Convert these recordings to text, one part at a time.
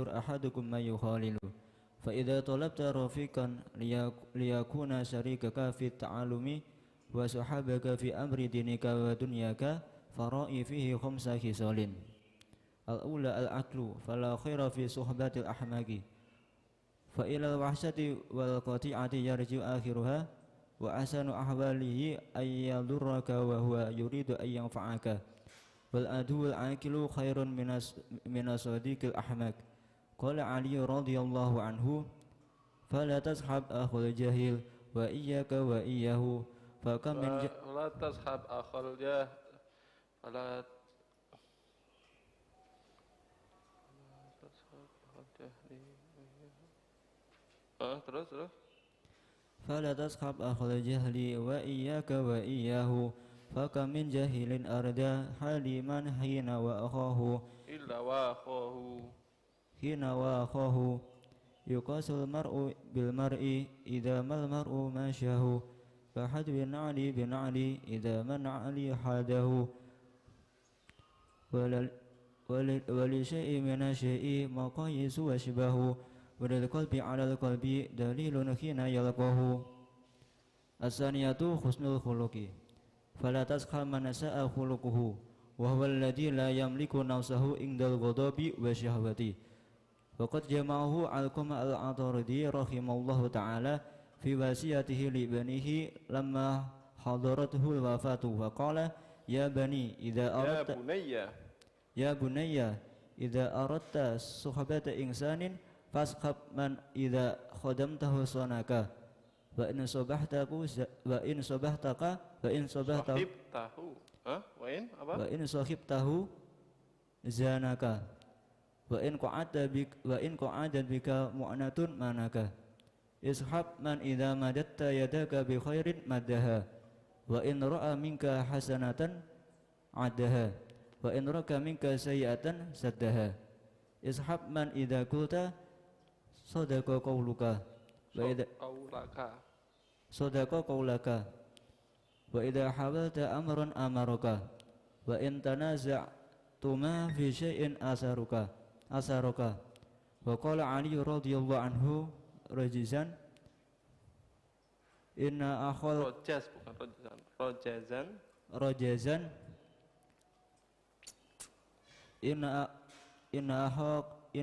أحدكم ما يخالل فإذا طلبت رفيقا ليكون شريكك في التعلم وصحابك في أمر دينك ودنياك فرائي فيه 5 خصال. الأولى العقل فلا خير في صحبة الأحمق فإلى الوحشة والقطيعة يرجع آخرها وأحسن أحواله أن يضرك وهو يريد أن ينفعك والعدو العاقل خير من الصديق الأحمق. قال علي رضي الله عنه فلا تصحب أخو الجاهل وإياك وإياه فكم من فلا تصحب أخو الجاهل فلا تصحب أخو الجاهل terus فلا تصحب أخو الجهل وإياك وإياه فكم من جاهل أردى حليما حين وأخاه يقاس المرء بالمرء إذا ما المرء ماشاه فحدو النعل بنعل إذا ما النعل حاده ولشيء من الشيء مقاييس وشبه وللقلب على القلب دليل حين يلقاه. الثانية حسن الخلق فلا تسخر من ساء خلقه وهو الذي لا يملك نفسه عند الغضب والشهوة. وقد جمعه علقمة العطاردي رحمه الله تعالى في وصيته لبنيه لما حضرته الوفاة وقال يا بني إذا أردت صحبة إنسان فاسخب من إذا خدمته صنك وإن صحبته زانك وإن قعدت بك مؤنة منك. اسحب من إذا مددت يدك بخير مدها وإن رأى منك حسنة عدها وإن رأى منك سيئة سدها. اسحب من إذا قلت صدق قولك وإذا حاولت أمرا أمرك وإن تنازعتما في شيء أسرك. وقال علي رضي الله عنه رجزا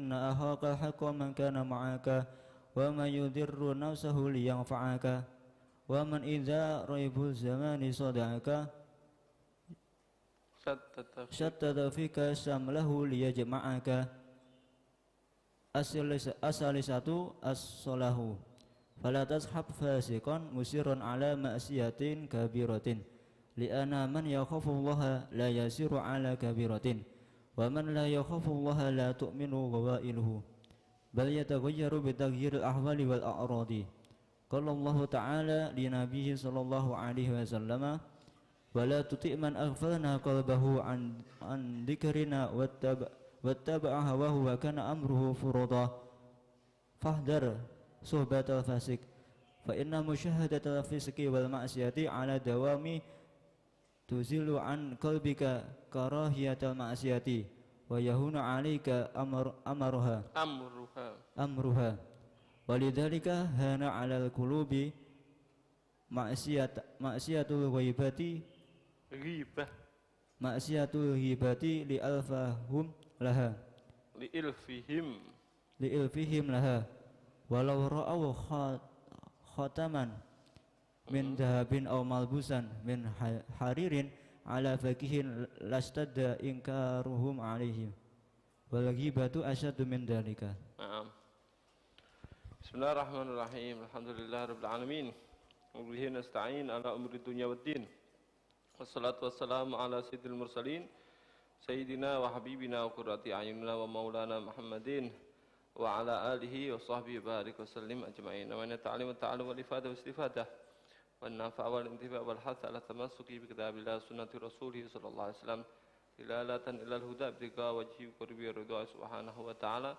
إن أخاك حق من كان معك ومن يضر نفسه لينفعك ومن إذا ريب الزمان صدعك شتت فيك شمله ليجمعك. الثالثة الصلاح فلا تصحب فاسقا مسرا على معصية كبيرة لأن من يخاف الله لا يسير على كبيرة ومن لا يخاف الله لا تؤمن غوائله بل يتغير بتغيير الأحوال والأعراض. قال الله تعالى لنبيه صلى الله عليه وسلم ولا تطع من أغفلنا قلبه عن ذكرنا واتبع هواه وكان أمره فرطا فاحذر صحبة الفاسق فإن مشاهدة الفسق والمعصية على دوام تزيل عن قلبك كراهية المعصية ويهون عليك أمرها ولذلك هان على القلوب معصية الغيبة لإلفهم لها ولو رأوا خاتما من ذهب أو ملبوسا من حرير على فكه لاشتد إنكارهم عليهم والغيبة أشد من ذلك. Bismillahirrahmanirrahim. Alhamdulillahirabbil alamin. Wa bihi nasta'in ala umuri dunya waddin. Wassalatu wassalamu ala sayyidil mursalin sayyidina wa habibina wa qurrati a'yunina wa maulana Muhammadin wa ala alihi wa sahbihi barik wa sallim ajma'in. Wa inna ta'lim wa ta'allum wal ifadah wa istifadah wan nafa' wal intifa' wal hath ala tamassuki bi kitabillah sunnati rasulih sallallahu alaihi wasallam ilalatan ilal huda biqa wajhi qurbi ridha subhanahu wa ta'ala.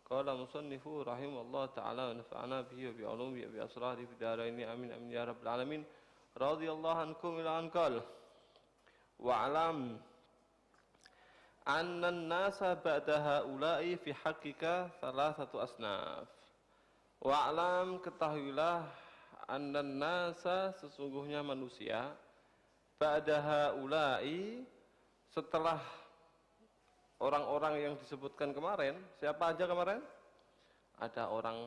Qala musannifu rahimahullah ta'ala wa nafa'ana bihi wa bi ulumi wa bi asrari fi daraini amin amin ya rabbal alamin. Radhiyallahu ankum ila anqal wa alam annan nasa ba'da haula'i fi haqqika salasatu asnaf. Wa'lam, ketahuilah, annan nasa, sesungguhnya manusia, ba'da haula'i, setelah orang-orang yang disebutkan kemarin. Siapa aja kemarin? Ada orang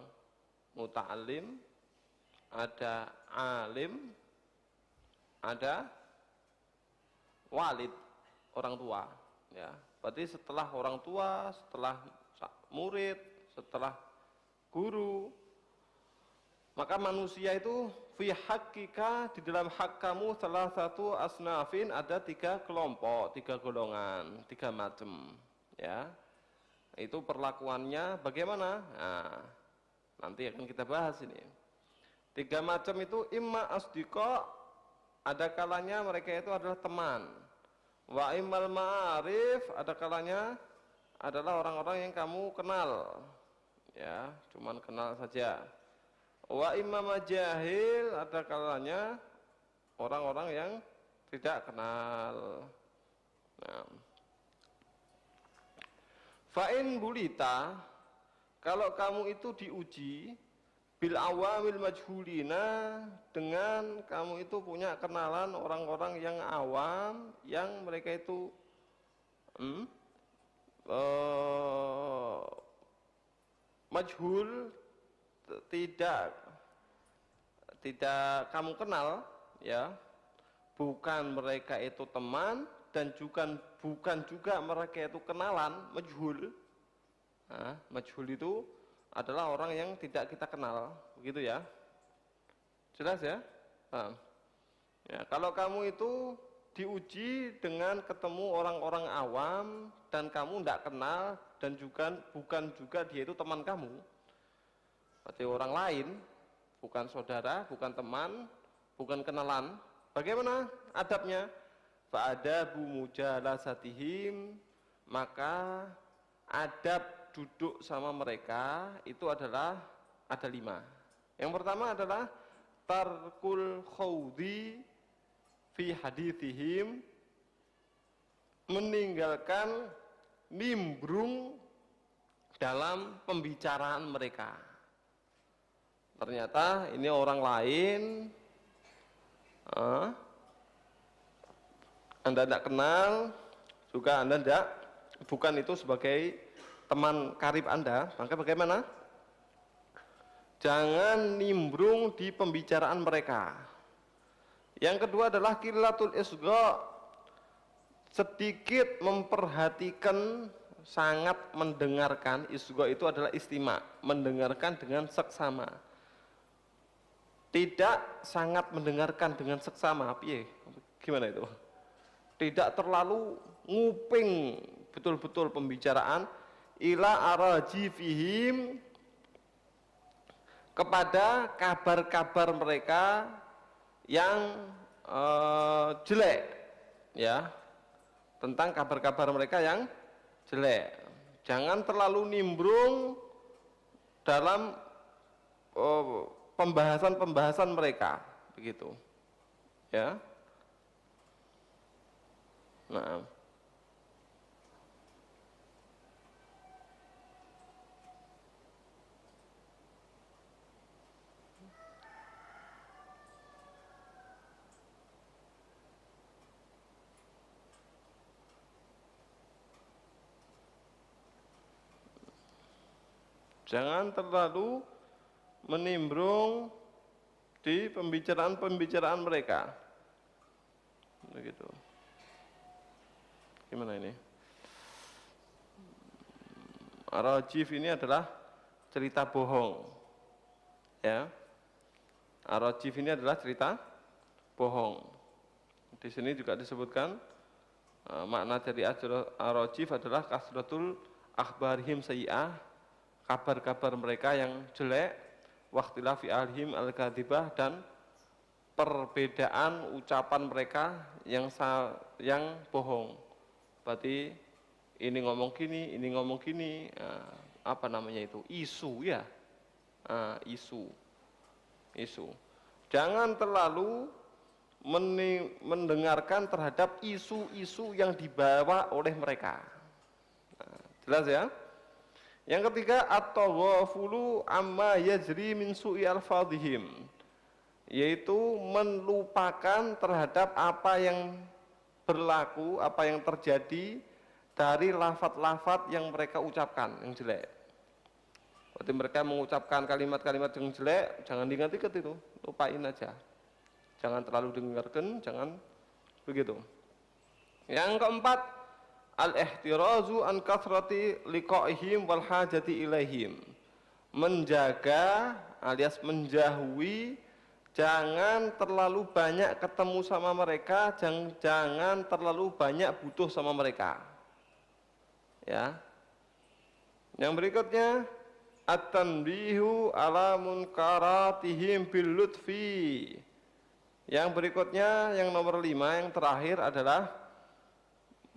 muta'alim, ada alim, ada walid, orang tua, ya. Berarti setelah orang tua, setelah murid, setelah guru, maka manusia itu fi haqqika, di dalam hak kamu salah satu asnafin, ada 3 kelompok, 3 golongan, 3 macam, ya. Itu perlakuannya bagaimana? Nah, nanti akan kita bahas ini. 3 macam itu, imma asdiqa, ada kalanya mereka itu adalah teman. Wa immal ma'arif, ada kalanya adalah orang-orang yang kamu kenal, ya, cuman kenal saja. Wa imma majahil, ada kalanya orang-orang yang tidak kenal. Nah, fa'in bulita, kalau kamu itu diuji bil awamil majhulina, dengan kamu itu punya kenalan orang-orang yang awam, yang mereka itu majhul, tidak kamu kenal, ya, bukan mereka itu teman dan bukan juga mereka itu kenalan, majhul. Nah, majhul itu adalah orang yang tidak kita kenal, begitu ya. Jelas ya? Nah, ya, kalau kamu itu diuji dengan ketemu orang-orang awam dan kamu tidak kenal dan juga bukan juga dia itu teman kamu, berarti orang lain, bukan saudara, bukan teman, bukan kenalan, bagaimana adabnya? Fa'adabu mujalasatihim, maka adab duduk sama mereka itu adalah ada 5. Yang pertama adalah tarkul khawdi fi hadithihim, meninggalkan nimbrung dalam pembicaraan mereka. Ternyata ini orang lain, Anda tidak kenal, juga Anda tidak, bukan itu sebagai teman karib Anda, maka bagaimana? Jangan nimbrung di pembicaraan mereka. Yang kedua adalah qillatul isgha, sedikit memperhatikan, sangat mendengarkan. Isgha itu adalah istima, mendengarkan dengan seksama. Tidak sangat mendengarkan dengan seksama, gimana itu? Tidak terlalu nguping betul-betul pembicaraan, ila arajifihim, kepada kabar-kabar mereka yang jelek, ya, tentang kabar-kabar mereka yang jelek. Jangan terlalu nimbrung dalam pembahasan-pembahasan mereka, begitu, ya. Nah, jangan terlalu menimbrung di pembicaraan-pembicaraan mereka, begitu. Gimana ini? Arajif ini adalah cerita bohong, ya. Arajif ini adalah cerita bohong. Di sini juga disebutkan makna dari arajif adalah kasratul akhbarihim sayyi'ah, kabar-kabar mereka yang jelek, waqtilafi alhim al-kadhibah, dan perbedaan ucapan mereka yang bohong. Berarti ini ngomong gini, ini ngomong gini, apa namanya itu? Isu, ya. Isu. Jangan terlalu mendengarkan terhadap isu-isu yang dibawa oleh mereka. Jelas ya? Yang ketiga, at-taghafulu amma yajri min su'i alfadhihim, yaitu melupakan terhadap apa yang berlaku, apa yang terjadi dari lafaz-lafaz yang mereka ucapkan yang jelek. Berarti mereka mengucapkan kalimat-kalimat yang jelek, jangan diingat-ingat itu, lupain aja. Jangan terlalu dengarkan, jangan begitu. Yang keempat, al-ihtirazu an kathrati liqa'ihim wal hajati ilaihim. Menjaga alias menjauhi, jangan terlalu banyak ketemu sama mereka, jangan terlalu banyak butuh sama mereka. Ya. Yang berikutnya, at-tanbihu ala munkaratihim bil lutfi. Yang berikutnya, yang nomor 5, yang terakhir adalah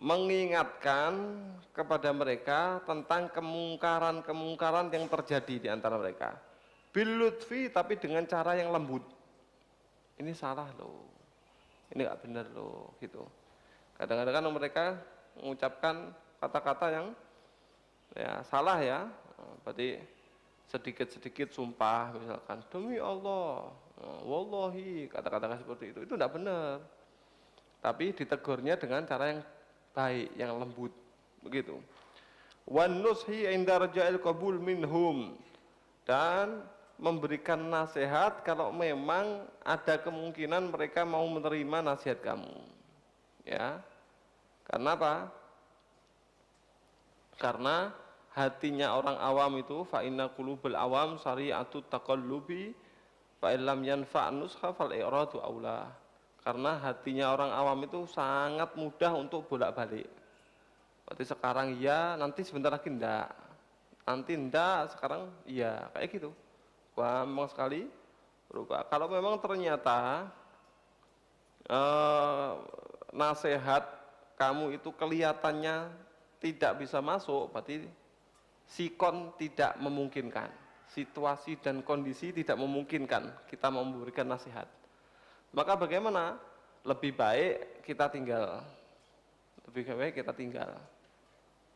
mengingatkan kepada mereka tentang kemungkaran-kemungkaran yang terjadi di antara mereka. Bil lutfi, tapi dengan cara yang lembut. Ini salah loh, ini nggak benar loh, gitu. Kadang-kadang kan mereka mengucapkan kata-kata yang ya salah ya, berarti sedikit-sedikit sumpah misalkan, demi Allah, wallahi, kata-kata seperti itu tidak benar. Tapi ditegurnya dengan cara yang baik, yang lembut, begitu. Wan nushi inda raja'il qabul minhum, dan memberikan nasihat kalau memang ada kemungkinan mereka mau menerima nasihat kamu. Ya. Karena apa? Karena hatinya orang awam itu, fa inna qulubal awam sari'atut taqallubi fa illam yanfa' nusha fal i'radu aula. Karena hatinya orang awam itu sangat mudah untuk bolak-balik. Berarti sekarang iya, nanti sebentar lagi enggak. Nanti enggak, sekarang iya, kayak gitu. Gampang sekali berubah. Kalau memang ternyata nasihat kamu itu kelihatannya tidak bisa masuk, berarti sikon tidak memungkinkan, situasi dan kondisi tidak memungkinkan kita memberikan nasihat. Maka bagaimana? Lebih baik kita tinggal. Lebih baik kita tinggal.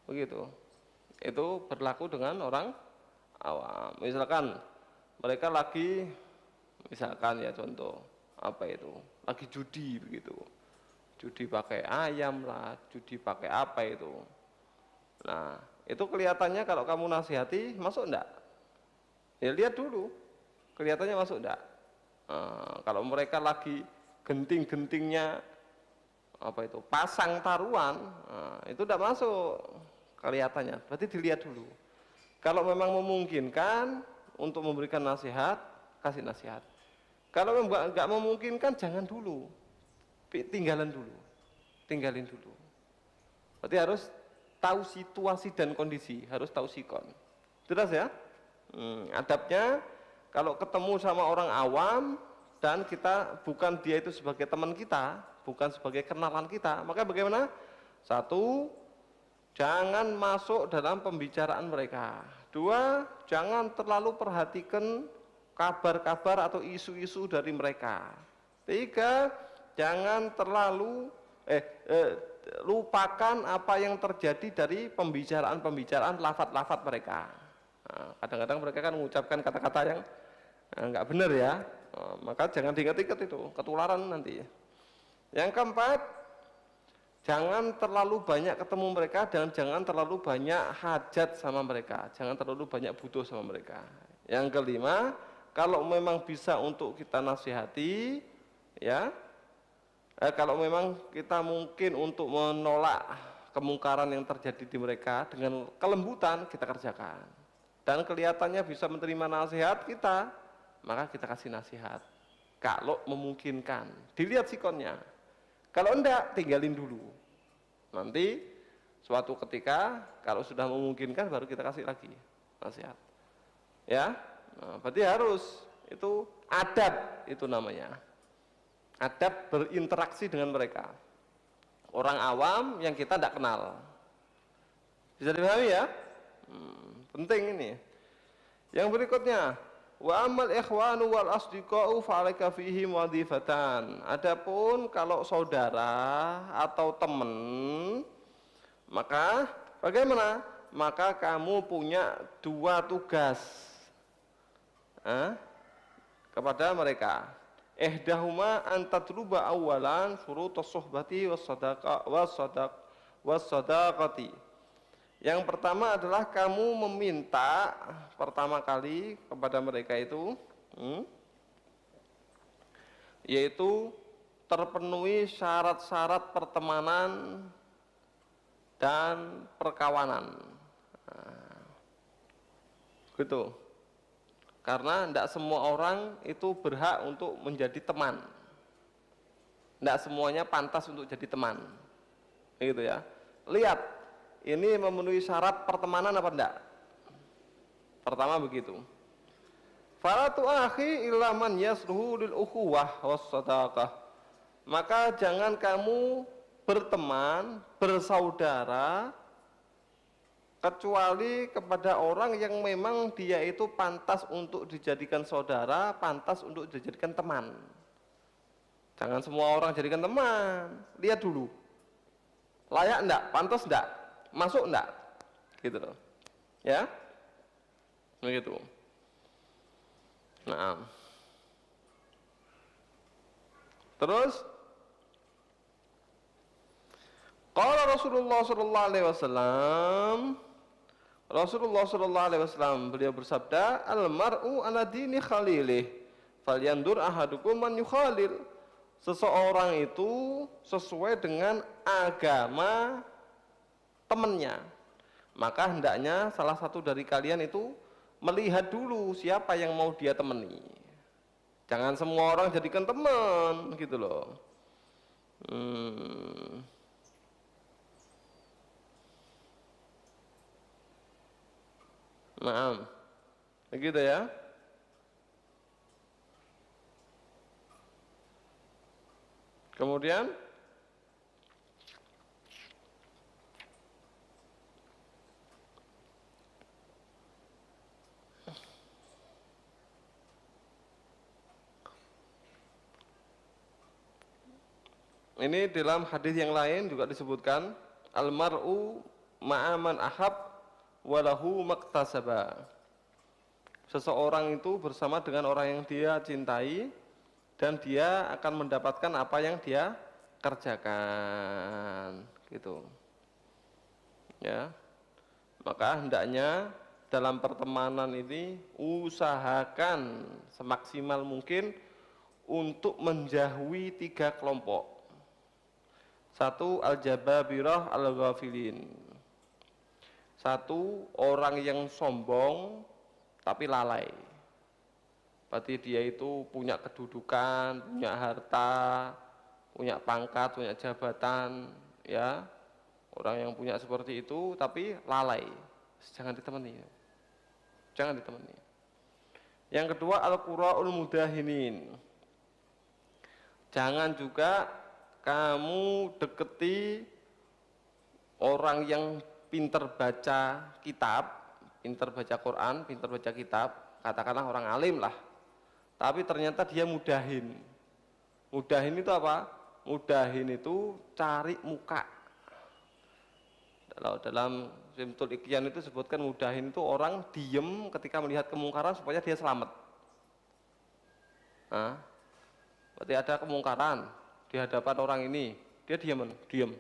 Begitu. Itu berlaku dengan orang awam. Misalkan mereka lagi, misalkan ya contoh, apa itu, lagi judi begitu. Judi pakai ayam lah, judi pakai apa itu. Nah, itu kelihatannya kalau kamu nasihati, masuk enggak? Ya lihat dulu, kelihatannya masuk enggak? Kalau mereka lagi genting-gentingnya, apa itu, pasang taruhan, itu enggak masuk kelihatannya, berarti dilihat dulu. Kalau memang memungkinkan untuk memberikan nasihat, kasih nasihat. Kalau enggak memungkinkan, jangan dulu, tinggalin dulu. Berarti harus tahu situasi dan kondisi, harus tahu sikon. Jelas ya? Adabnya, kalau ketemu sama orang awam dan kita bukan dia itu sebagai teman kita, bukan sebagai kenalan kita, maka bagaimana? Satu, jangan masuk dalam pembicaraan mereka. Dua, jangan terlalu perhatikan kabar-kabar atau isu-isu dari mereka. Tiga, jangan terlalu lupakan apa yang terjadi dari pembicaraan-pembicaraan lafaz-lafaz mereka. Kadang-kadang mereka kan mengucapkan kata-kata yang enggak benar ya, maka jangan diingat-ingat itu, ketularan nanti. Yang keempat, jangan terlalu banyak ketemu mereka dan jangan terlalu banyak hajat sama mereka, jangan terlalu banyak butuh sama mereka. Yang kelima, kalau memang bisa untuk kita nasihati, ya, kalau memang kita mungkin untuk menolak kemungkaran yang terjadi di mereka dengan kelembutan, kita kerjakan. Dan kelihatannya bisa menerima nasihat kita, maka kita kasih nasihat. Kalau memungkinkan, dilihat sikonnya. Kalau enggak, tinggalin dulu. Nanti suatu ketika kalau sudah memungkinkan baru kita kasih lagi nasihat. Ya, berarti harus itu adab, itu namanya. Adab berinteraksi dengan mereka. Orang awam yang kita tidak kenal. Bisa dipahami ya? Penting ini. Yang berikutnya, wa amal ikhwanu wal asdiqa'u fa'alaika fihim wadhifatan. Adapun kalau saudara atau teman, maka bagaimana? maka kamu punya dua tugas kepada mereka. Ihdahuma antatluba awalan syurutus suhbati wassadaqati. Yang pertama adalah kamu meminta pertama kali kepada mereka itu yaitu terpenuhi syarat-syarat pertemanan dan perkawanan. Gitu. Karena tidak semua orang itu berhak untuk menjadi teman. Tidak semuanya pantas untuk jadi teman. Gitu ya. Lihat, ini memenuhi syarat pertemanan apa enggak? Pertama begitu. Fala tu'akhi illa man yasluhu lil ukhuwah wassadaqah. Maka jangan kamu berteman, bersaudara kecuali kepada orang yang memang dia itu pantas untuk dijadikan saudara, pantas untuk dijadikan teman. Jangan semua orang jadikan teman. Lihat dulu. Layak enggak? Pantas enggak? Masuk enggak? Gitu loh. Ya? Begitu. Nah. Terus qala Rasulullah sallallahu alaihi wasallam, Rasulullah sallallahu alaihi wasallam beliau bersabda, al mar'u ala dini khalilih falyandur ahadukum man yukhalil. Seseorang itu sesuai dengan agama temannya. Maka hendaknya salah satu dari kalian itu melihat dulu siapa yang mau dia temani. Jangan semua orang jadikan teman gitu loh. Nah, begitu ya. Kemudian ini dalam hadis yang lain juga disebutkan al-mar'u ma'aman ahab walahu maktasaba. Seseorang itu bersama dengan orang yang dia cintai dan dia akan mendapatkan apa yang dia kerjakan gitu. Ya. Maka hendaknya dalam pertemanan ini usahakan semaksimal mungkin untuk menjauhi 3 kelompok. 1 al-jababirah al-ghafilin. 1 orang yang sombong tapi lalai. Berarti dia itu punya kedudukan, punya harta, punya pangkat, punya jabatan, ya. Orang yang punya seperti itu tapi lalai. Jangan ditemani. Jangan ditemani. Yang kedua al-qura'ul mudahinin. Jangan juga kamu deketi orang yang pinter baca kitab, pinter baca Quran, pinter baca kitab, katakanlah orang alim lah. Tapi ternyata dia mudahin. Mudahin itu apa? Mudahin itu cari muka. Dalam Simtul Iqyan itu sebutkan mudahin itu orang diem ketika melihat kemungkaran supaya dia selamat. Nah, berarti ada kemungkaran di hadapan orang ini, dia diem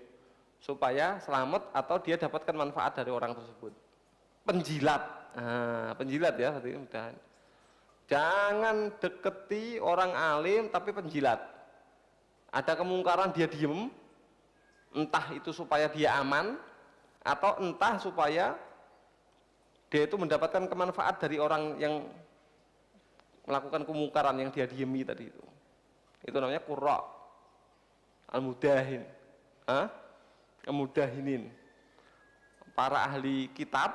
supaya selamat atau dia dapatkan manfaat dari orang tersebut. Penjilat, penjilat ya, berarti mudahin. Jangan deketi orang alim tapi penjilat. Ada kemungkaran dia diem, entah itu supaya dia aman atau entah supaya dia itu mendapatkan kemanfaat dari orang yang melakukan kemungkaran yang dia diemi tadi itu. Itu namanya qurra al-mudahin. Mudahinin. Para ahli kitab,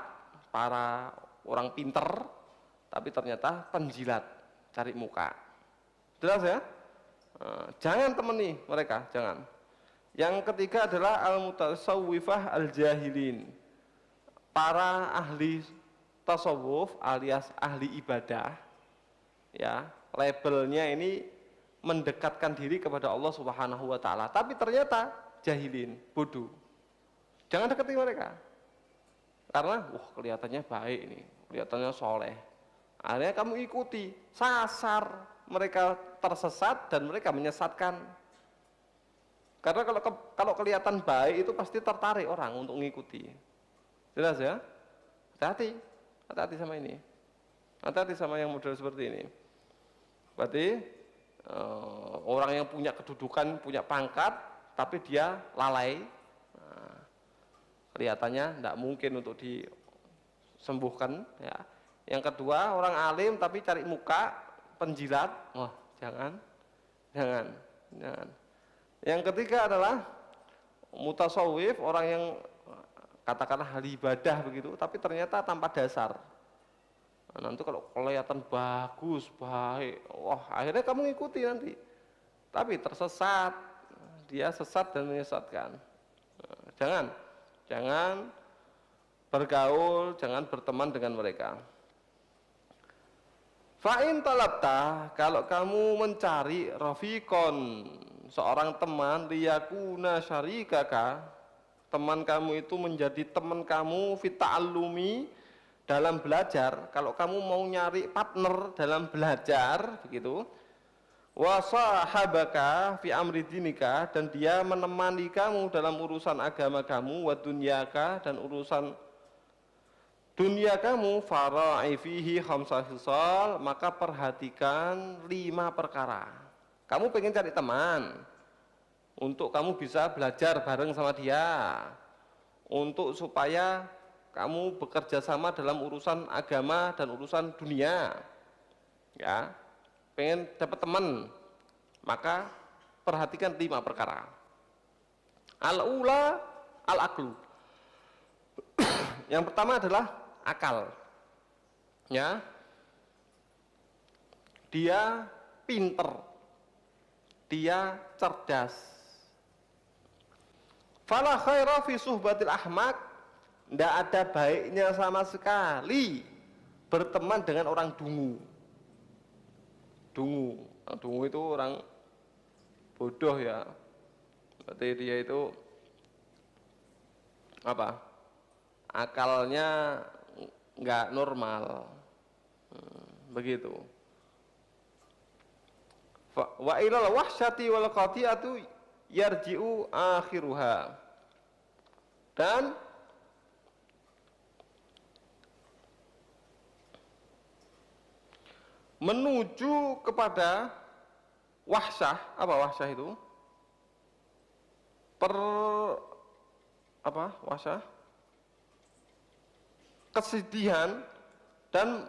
para orang pinter tapi ternyata penjilat, cari muka. Jelas ya? Jangan temani mereka, jangan. Yang ketiga adalah al-mutasawwifah al-jahilin. Para ahli tasawuf alias ahli ibadah, ya, labelnya ini mendekatkan diri kepada Allah Subhanahu wa taala, tapi ternyata jahilin, bodoh. Jangan dekati mereka. Karena kelihatannya baik ini, kelihatannya soleh. Akhirnya kamu ikuti, sasar, mereka tersesat dan mereka menyesatkan. Karena kalau kelihatan baik itu pasti tertarik orang untuk mengikuti. Jelas ya? Hati-hati, hati-hati sama ini. Hati-hati sama yang model seperti ini. Berarti orang yang punya kedudukan, punya pangkat, tapi dia lalai, kelihatannya tidak mungkin untuk disembuhkan. Ya. Yang kedua, orang alim tapi cari muka, penjilat, jangan. Yang ketiga adalah mutasawwif, orang yang katakanlah ahli ibadah begitu, tapi ternyata tanpa dasar. Nanti kalau kelihatan bagus, baik, akhirnya kamu ngikuti nanti. Tapi tersesat, dia sesat dan menyesatkan. Jangan bergaul, jangan berteman dengan mereka. Fa'in talabta, kalau kamu mencari rafiqon, seorang teman, liyakuna syarikaka, teman kamu itu menjadi teman kamu fita'allumi, dalam belajar. Kalau kamu mau nyari partner dalam belajar begitu, wasahabaka fi amri dinika, dan dia menemani kamu dalam urusan agama kamu, wa dunyaka, dan urusan dunia kamu, fara'i fihi khamsah khisal, maka perhatikan 5 perkara. Kamu pengen cari teman untuk kamu bisa belajar bareng sama dia, untuk supaya kamu bekerja sama dalam urusan agama dan urusan dunia, ya, pengen dapat teman, maka perhatikan 5 perkara. Al-ula al-aqlu. Yang pertama adalah akal, ya, dia pinter, dia cerdas. Fala khaira fi suhbatil ahmak, tidak ada baiknya sama sekali berteman dengan orang dungu. Dungu itu orang bodoh, ya, berarti dia itu apa? Akalnya nggak normal, begitu. Wa ilal wahsyati wal qati'atu yarji'u akhiruha, dan menuju kepada wahsyah. Apa wahsyah itu? Wahsyah? Kesedihan. Dan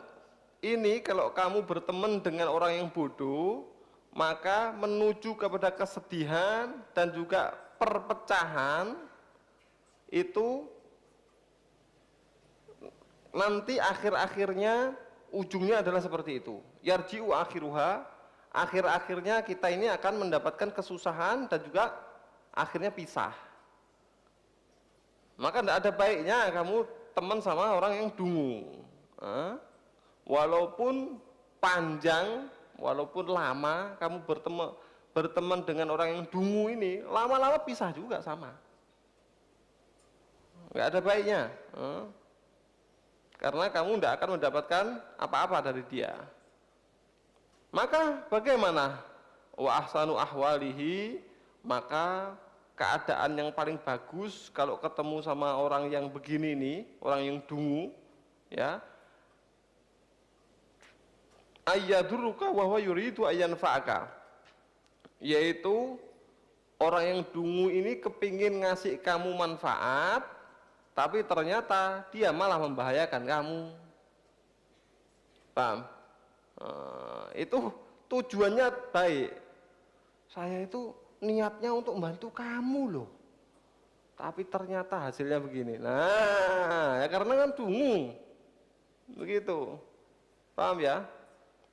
ini kalau kamu berteman dengan orang yang bodoh, maka menuju kepada kesedihan dan juga perpecahan. Itu nanti akhir-akhirnya ujungnya adalah seperti itu. Yarji'u akhiruha, akhir-akhirnya kita ini akan mendapatkan kesusahan dan juga akhirnya pisah. Maka tidak ada baiknya kamu teman sama orang yang dungu. Walaupun panjang, walaupun lama kamu berteman dengan orang yang dungu ini, lama-lama pisah juga sama. Nggak ada baiknya. Karena kamu tidak akan mendapatkan apa-apa dari dia. Maka bagaimana? Wa ahsanu ahwalihi, maka keadaan yang paling bagus kalau ketemu sama orang yang begini nih, orang yang dungu, ya, ayyadurruka wa huwa yuridu ayyanfa'aka, yaitu orang yang dungu ini kepingin ngasih kamu manfaat, tapi ternyata dia malah membahayakan kamu. Paham? Itu tujuannya baik. Saya itu niatnya untuk membantu kamu loh, tapi ternyata hasilnya begini. Nah, ya karena kan dungu, begitu. Paham ya?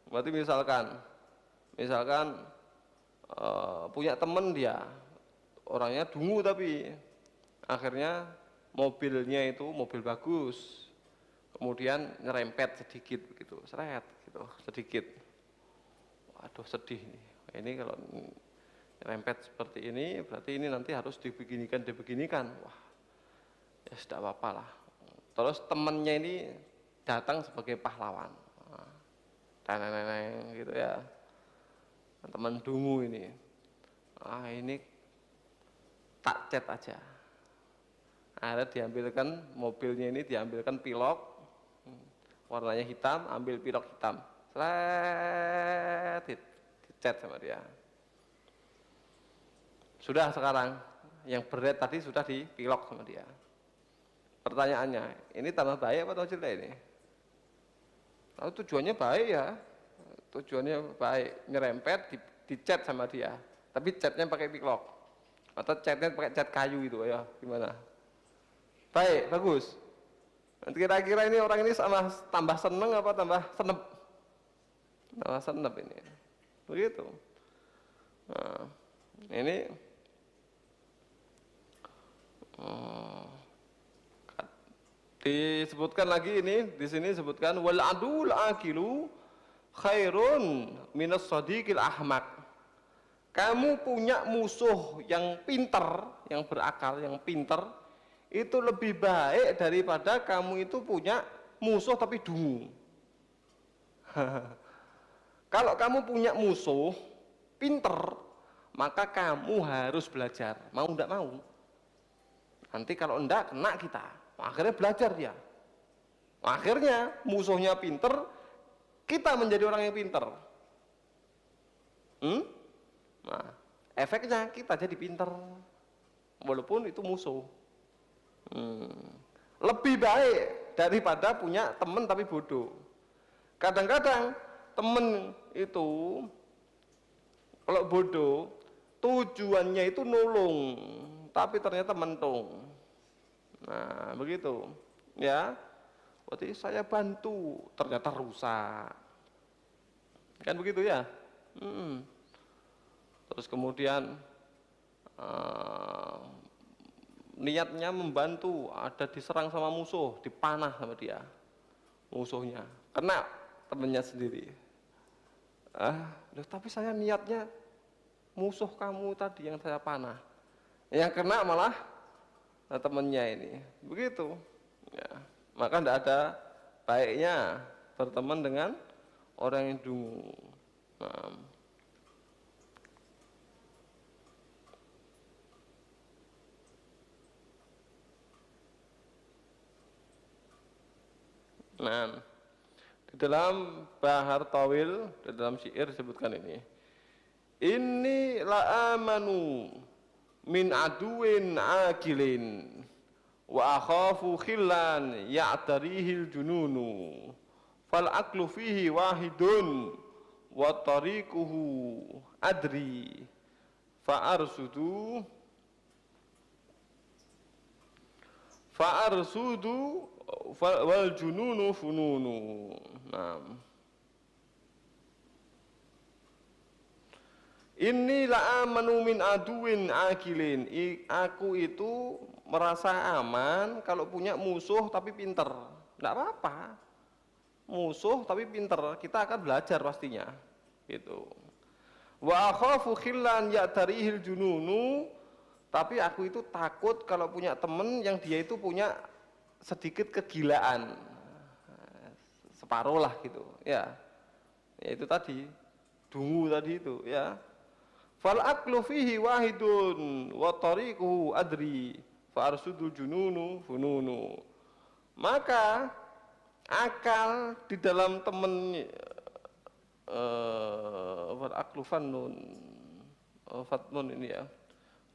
Berarti misalkan punya temen, dia orangnya dungu tapi akhirnya mobilnya itu mobil bagus, kemudian nyerempet sedikit begitu, seret gitu sedikit. Waduh, sedih nih. Ini kalau rempet seperti ini, berarti ini nanti harus dibeginikan. Wah, ya sudah apa-apa lah. Terus temennya ini datang sebagai pahlawan. Neneng gitu ya. Teman dungu ini. Ini tak cat aja. Akhirnya diambilkan mobilnya ini, diambilkan pilok warnanya hitam, ambil pilok hitam, dicat sama dia. Sudah sekarang yang beret tadi sudah dipilok sama dia. Pertanyaannya, ini tambah baik apa atau jelek ini? Lalu tujuannya baik ya, tujuannya baik, nyerempet, dicat sama dia, tapi catnya pakai pilok atau catnya pakai cat kayu itu ya, gimana? Baik, bagus. Nanti kira-kira ini orang ini sama tambah seneng apa tambah senep? Tambah senep ini. Begitu. Nah, ini disebutkan lagi ini, di sini disebutkan wal adul akilu khairun minas sadiqil ahmak. Kamu punya musuh yang pinter, yang berakal, yang pinter, itu lebih baik daripada kamu itu punya musuh tapi dungu. Kalau kamu punya musuh pinter, maka kamu harus belajar, mau enggak mau. Nanti kalau enggak kena kita, akhirnya belajar dia. Akhirnya musuhnya pinter, kita menjadi orang yang pinter. Nah, efeknya kita jadi pinter, walaupun itu musuh. Lebih baik daripada punya teman tapi bodoh. Kadang-kadang temen itu kalau bodoh tujuannya itu nolong, tapi ternyata mentung. Nah begitu ya, berarti saya bantu ternyata rusak, kan begitu ya. Terus kemudian niatnya membantu, ada diserang sama musuh, dipanah sama dia musuhnya, kena temennya sendiri. Tapi saya niatnya musuh kamu tadi yang saya panah, yang kena malah temennya ini. Begitu ya, maka tidak ada baiknya berteman dengan orang yang dungu. Nah, di dalam Bahar Tawil, di dalam syair disebutkan ini la amanu min aduin akilin wa akhafu khillan ya'tarihil jununu fal aklu fihi wahidun wa tariquhu adri fa arsudu wal jununu fununu. Nah, inilah amanu min aduin akilin. Aku itu merasa aman kalau punya musuh tapi pinter. Tidak apa-apa, musuh tapi pinter, kita akan belajar pastinya. Gitu. Wa akhafu khillan ya'tarihil jununu. Tapi aku itu takut kalau punya temen yang dia itu punya sedikit kegilaan, separuh lah gitu ya. Ya itu tadi, dungu tadi itu ya. Fal aqlu fihi wahidun wa tariquhu adri fa arsudul jununu fununu. Maka akal di dalam temen fal aqlu fannun fatnun ini ya.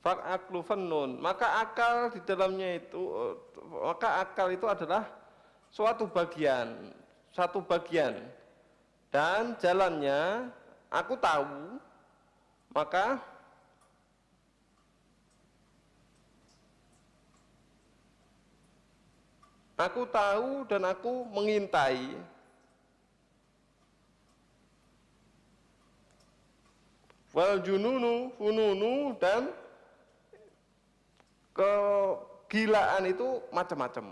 Fal aqlu fannun, maka akal di dalamnya itu, maka akal itu adalah suatu bagian, satu bagian, dan jalannya aku tahu, maka aku tahu dan aku mengintai. Wal jununu fununu, dan kegilaan itu macam-macam.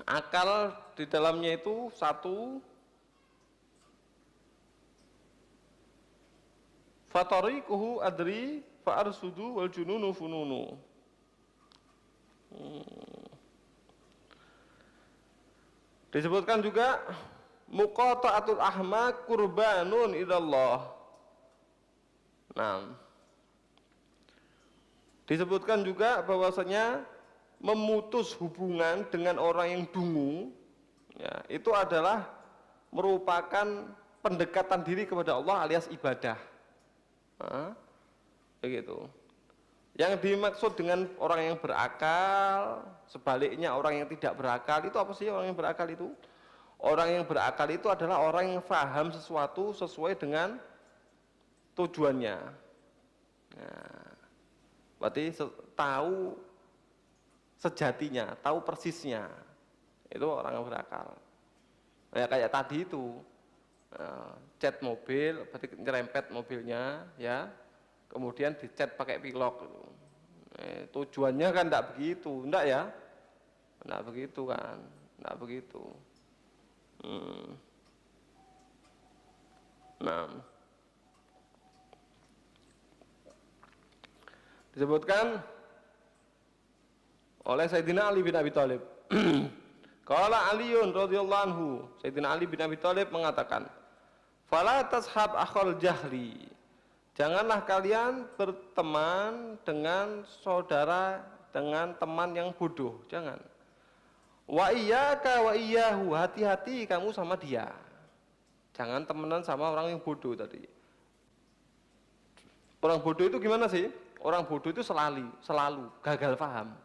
Akal di dalamnya itu satu, fatariquhu adri fa arsudu wal jununu fununu. Disebutkan juga muqata'atul ahmaq qurbanun ilallah. Nah, disebutkan juga bahwasanya memutus hubungan dengan orang yang dungu, ya, itu adalah merupakan pendekatan diri kepada Allah alias ibadah. Nah, begitu. Yang dimaksud dengan orang yang berakal, sebaliknya orang yang tidak berakal, itu apa sih orang yang berakal itu? Orang yang berakal itu adalah orang yang paham sesuatu sesuai dengan tujuannya. Nah, berarti tahu sejatinya, tahu persisnya. Itu orang yang berakal. Ya kayak tadi itu, cat mobil, berarti nyerempet mobilnya, ya. Kemudian dicat pakai pilok. Tujuannya kan tidak begitu, enggak ya? Enggak begitu kan, enggak begitu. Nah, disebutkan oleh Sayyidina Ali bin Abi Thalib. Qala Aliun radhiyallahu anhu, Sayyidina Ali bin Abi Thalib mengatakan, "Fala tashab akhal jahli." Janganlah kalian berteman dengan saudara, dengan teman yang bodoh, jangan. Wa iyyaka wa iyyahu, hati-hati kamu sama dia. Jangan temenan sama orang yang bodoh tadi. Orang bodoh itu gimana sih? Orang bodoh itu selalu gagal paham.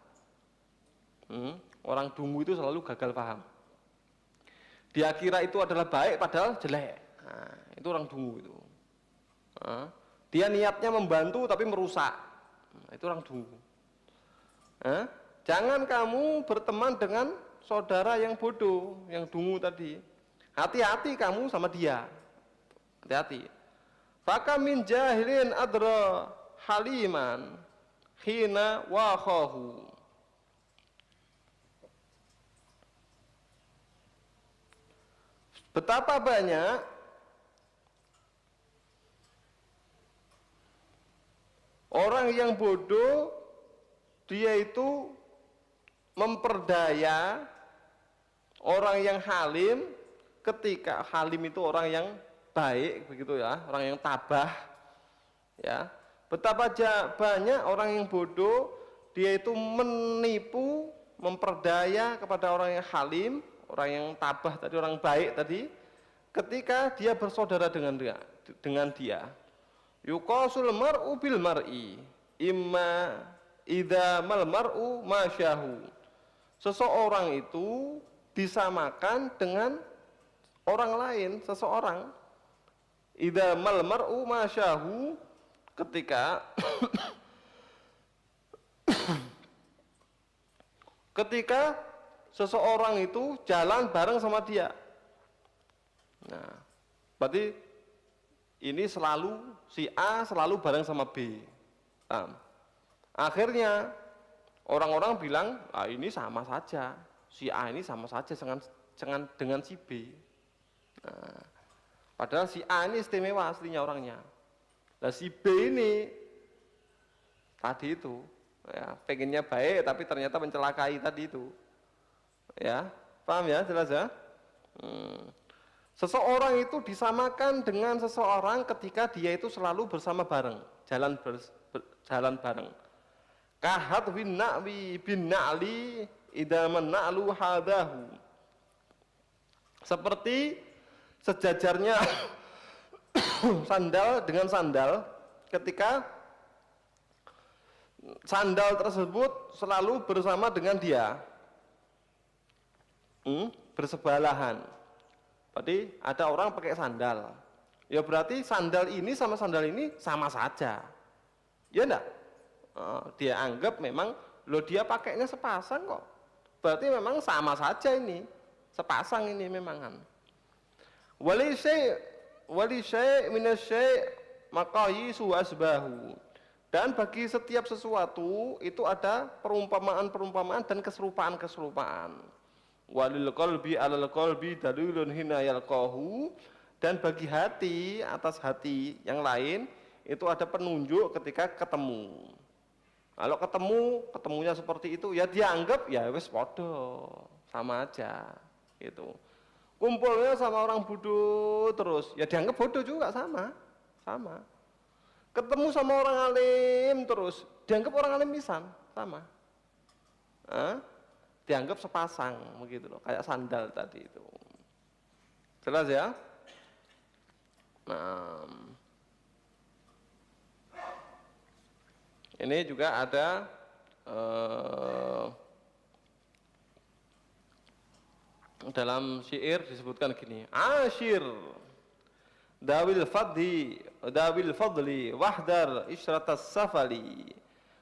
Orang dungu itu selalu gagal paham. Dia kira itu adalah baik padahal jelek. Nah, itu orang dungu itu. Dia niatnya membantu tapi merusak. Nah, itu orang dungu. Jangan kamu berteman dengan saudara yang bodoh, yang dungu tadi. Hati-hati kamu sama dia. Hati-hati. Faka min jahilin adra haliman hina wakhahu. Betapa banyak orang yang bodoh, dia itu memperdaya orang yang halim, ketika halim itu orang yang baik, begitu ya, orang yang tabah, ya. Betapa banyak orang yang bodoh, dia itu menipu, memperdaya kepada orang yang halim, orang yang tabah tadi, orang baik tadi, ketika dia bersaudara dengan dia. Yuqasul mar'u bil mar'i imma idza mal mar'u masyahu. Seseorang itu disamakan dengan orang lain, seseorang. Idza mal mar'u masyahu, ketika ketika seseorang itu jalan bareng sama dia. Nah, berarti ini selalu si A selalu bareng sama B. Akhirnya orang-orang bilang, ini sama saja, si A ini sama saja dengan si B. Nah, padahal si A ini istimewa aslinya orangnya. Nah, si B ini tadi itu, ya, pengennya baik tapi ternyata mencelakai tadi itu. Ya, paham ya, jelas ya? Seseorang itu disamakan dengan seseorang ketika dia itu selalu bersama bareng, jalan bareng. Kahat bin na'wi bin na'li idaman na'lu hadahu. Seperti sejajarnya sandal dengan sandal, ketika sandal tersebut selalu bersama dengan dia, bersebelahan. Berarti ada orang pakai sandal, ya berarti sandal ini sama sandal ini sama saja, ya enggak? Dia anggap memang, dia pakainya sepasang kok, berarti memang sama saja ini, sepasang ini memang kan. Wali syai' minasyai' maqayisu asbahu. Dan bagi setiap sesuatu itu ada perumpamaan-perumpamaan dan keserupaan-keserupaan. Walil qalbi alal qalbi dalilun hina yalqahu. Dan bagi hati atas hati yang lain itu ada penunjuk ketika ketemu. Kalau ketemunya seperti itu, ya dianggap ya wis podo, sama aja, gitu. Kumpulnya sama orang bodoh terus, ya dianggap bodoh juga sama. Ketemu sama orang alim terus, dianggap orang alim pisan, sama. Dianggap sepasang, begitu loh, kayak sandal tadi itu. Jelas ya? Nah, ini juga ada dalam syair disebutkan gini, Ashir dawil fadli wahdar isyratas safali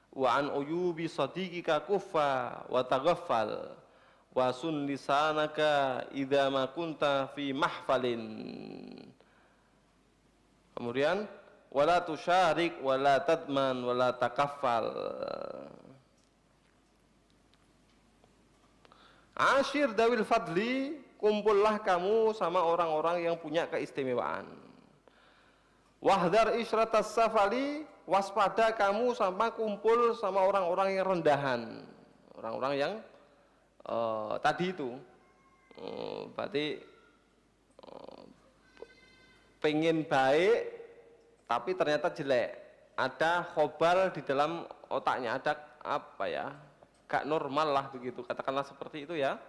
wa an uyubi sadiqika kuffa wa taghaffal wa sun lisanaka idza ma kunta fi mahfalin. Kemudian wala tusyarik wala tadman wala takaffal. Ashir dawil fadli, kumpullah kamu sama orang-orang yang punya keistimewaan. Wahdar isyratas safali, waspada kamu sama kumpul sama orang-orang yang rendahan. Orang-orang yang tadi itu berarti pengen baik tapi ternyata jelek, ada khobal di dalam otaknya, ada apa ya, gak normal lah begitu, katakanlah seperti itu ya.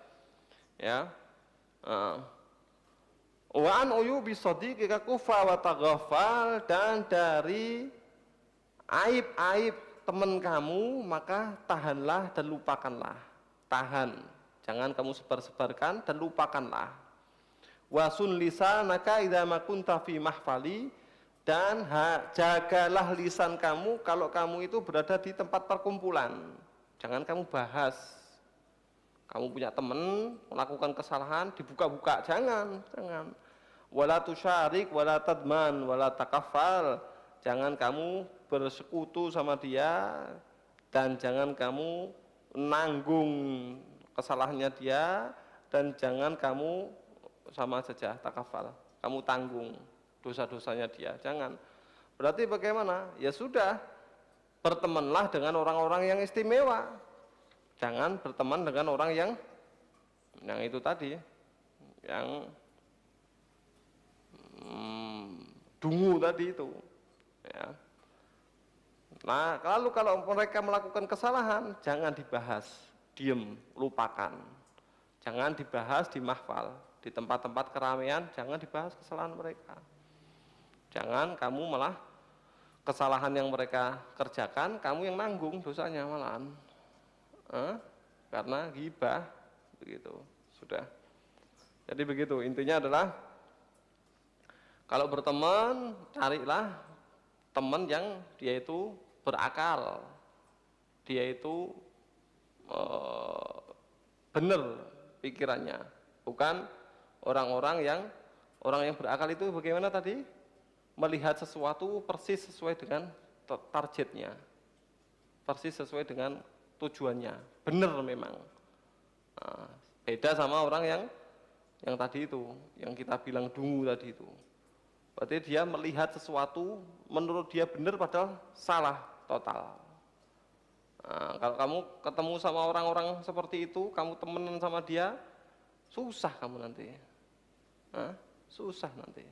Wa an uyubi sadiqika kufa wa taghaffal, dan dari aib-aib teman kamu maka tahanlah dan lupakanlah. Tahan, jangan kamu sebar-sebarkan dan lupakanlah. Wasun lisanaka idza ma kunta fi mahfali, dan jagalah lisan kamu kalau kamu itu berada di tempat perkumpulan. Jangan kamu bahas. Kamu punya teman melakukan kesalahan dibuka-buka, jangan. Wala tusyarik wala tadman wala takaffal, jangan kamu bersekutu sama dia dan jangan kamu nanggung kesalahannya dia, dan jangan kamu sama saja takafal, kamu tanggung dosa-dosanya dia, jangan. Berarti bagaimana? Ya sudah, bertemanlah dengan orang-orang yang istimewa, jangan berteman dengan orang yang itu tadi, yang dungu tadi itu ya. Nah, kalau mereka melakukan kesalahan, jangan dibahas, diem, lupakan. Jangan dibahas di mahfal, di tempat-tempat keramaian, jangan dibahas kesalahan mereka. Jangan kamu malah kesalahan yang mereka kerjakan, kamu yang nanggung dosanya malahan. Karena ghibah, begitu. Sudah. Jadi begitu, intinya adalah kalau berteman, carilah teman yang dia itu berakal, dia itu benar pikirannya, bukan orang yang berakal itu bagaimana tadi, melihat sesuatu persis sesuai dengan targetnya, persis sesuai dengan tujuannya, benar memang. Beda sama orang yang tadi itu, yang kita bilang dungu tadi itu. Berarti dia melihat sesuatu menurut dia benar padahal salah total. Nah, kalau kamu ketemu sama orang-orang seperti itu, kamu temenan sama dia, susah kamu nanti. Susah nanti.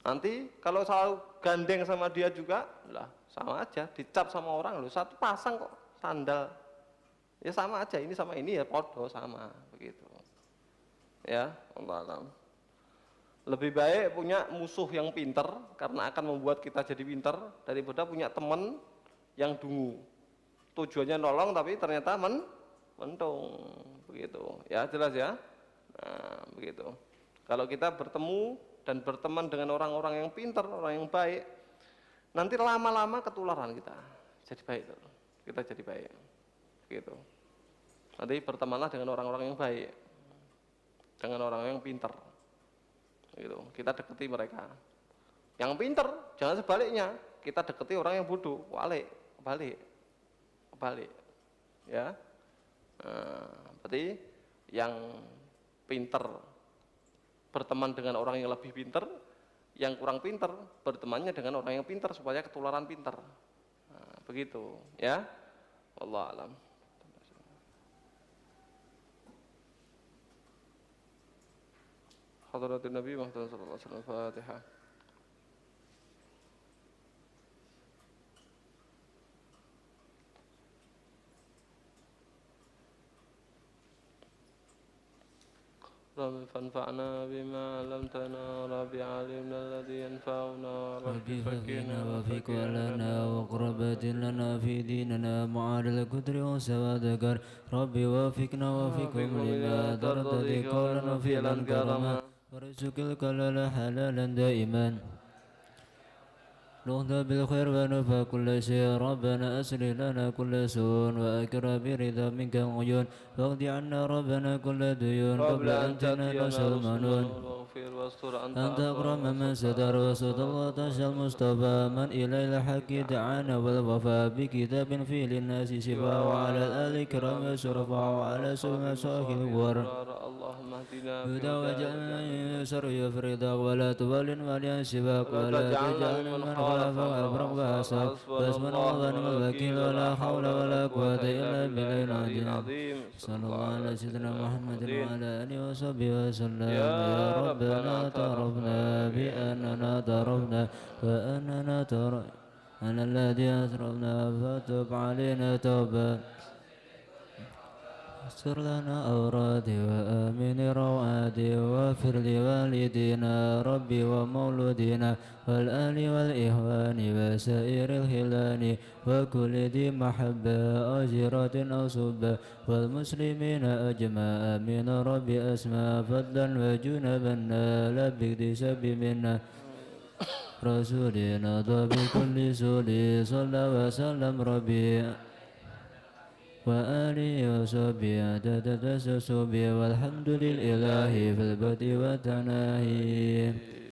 Nanti kalau selalu gandeng sama dia juga, lah sama aja, dicap sama orang loh, satu pasang kok sandal. Ya sama aja, ini sama ini ya podo sama begitu. Ya, Allah alam. Lebih baik punya musuh yang pinter karena akan membuat kita jadi pinter daripada punya teman yang dungu. Tujuannya nolong tapi ternyata mentung begitu. Ya, jelas ya. Nah, begitu. Kalau kita bertemu dan berteman dengan orang-orang yang pinter, orang yang baik, nanti lama-lama ketularan kita. Jadi baik tuh. Kita jadi baik. Begitu. Nanti bertemanlah dengan orang-orang yang baik. Dengan orang yang pinter. Gitu. Kita deketi mereka yang pinter, jangan sebaliknya kita deketi orang yang bodoh, balik ya. Berarti yang pinter berteman dengan orang yang lebih pinter, yang kurang pintar bertemannya dengan orang yang pintar supaya ketularan pintar. Nah, begitu ya. Wallahu alam. Hadratin Nabi Muhammad sallallahu alaihi wasallam. Fatihah. رب فانفعنا بما علمتنا رب علمنا الذي ينفعنا رب فقنا وفق لنا وقربة لنا في ديننا معاد القدر وسواد ذكر رب وفقنا وفقهم لما ترتضي قولا وفعلا كرما ورزق الكلال حلالا دائما نهدى بالخير ونفى كل شيء ربنا أسر لنا كل سوء وأكر برضا منك العيون واقض عنا ربنا كل ديون قبل أن تنال سلمانون أنت أكرم من ستر وسط الله تشى المصطفى من إلى الحق دعانا والوفاء بكتاب فيه للناس شفاء وعلى الآل كرام شرفا وعلى سلم صاحب الور هدى وجعلنا يسر يفرض ولا تولن وليا سواك ولا تجعل من خلاف وأبرق وأساق فاسمنا وغنم الوكيل ولا حول ولا قوة إلا بالله العظيم صلى الله على سيدنا محمد وعلى آله وصحبه وسلم يا ربنا اعترفنا بأننا اعترفنا وأننا أنا الذي أسرفنا فتب علينا توبة استر لنا أورادي وآمن روعاتي واغفر لوالدينا ربي ومولودينا والآل والإخوان وسائر الخلان وكل ذي محبة أجرة أو سبة والمسلمين أجمع آمين ربي أسمى فضلا وجنبا لبك سبي منا رسولنا بكل سولي صلى وسلم ربي وآله وصحبه عدد تسسبه والحمد لله في البدء والتناهي